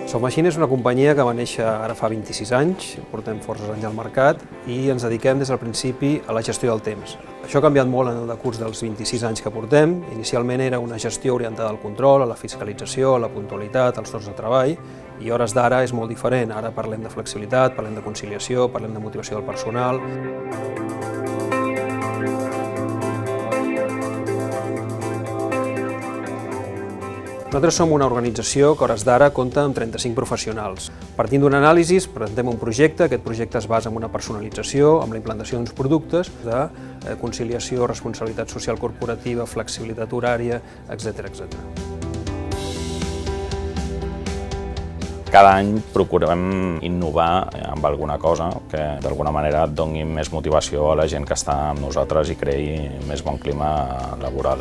Sofmachine és una companyia que va néixer ara fa 26 anys, portem forces anys al mercat i ens dediquem des del principi a la gestió del temps. Això ha canviat molt en el decurs dels 26 anys que portem. Inicialment era una gestió orientada al control, a la fiscalització, a la puntualitat, als torns de treball, i a hores d'ara és molt diferent. Ara parlem de flexibilitat, parlem de conciliació, parlem de motivació del personal. Nosaltres som una organització que a hores d'ara compta amb 35 professionals. Partint d'un anàlisi, presentem un projecte. Aquest projecte es basa en una personalització, amb la implantació d'uns productes de conciliació, responsabilitat social corporativa, flexibilitat horària, etc. Cada any procurem innovar amb alguna cosa que d'alguna manera doni més motivació a la gent que està amb nosaltres i creï més bon clima laboral.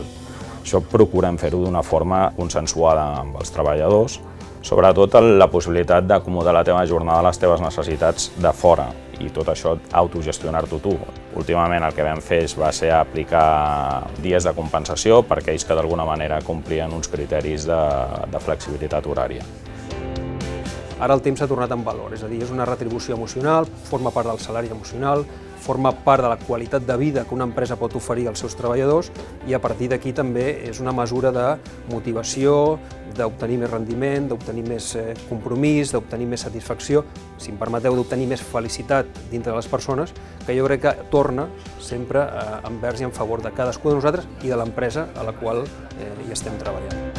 Això procurem fer-ho d'una forma consensuada amb els treballadors, sobretot la possibilitat d'acomodar la teva jornada a les teves necessitats de fora i tot això autogestionar-t'ho tu. Últimament el que vam fer va ser aplicar dies de compensació per aquells que d'alguna manera complien uns criteris de flexibilitat horària. Ara el temps s'ha tornat en valor, és a dir, és una retribució emocional, forma part del salari emocional, forma part de la qualitat de vida que una empresa pot oferir als seus treballadors i a partir d'aquí també és una mesura de motivació, d'obtenir més rendiment, d'obtenir més compromís, d'obtenir més satisfacció, si em permeteu, d'obtenir més felicitat dintre de les persones, que jo crec que torna sempre envers i en favor de cadascú de nosaltres i de l'empresa a la qual hi estem treballant.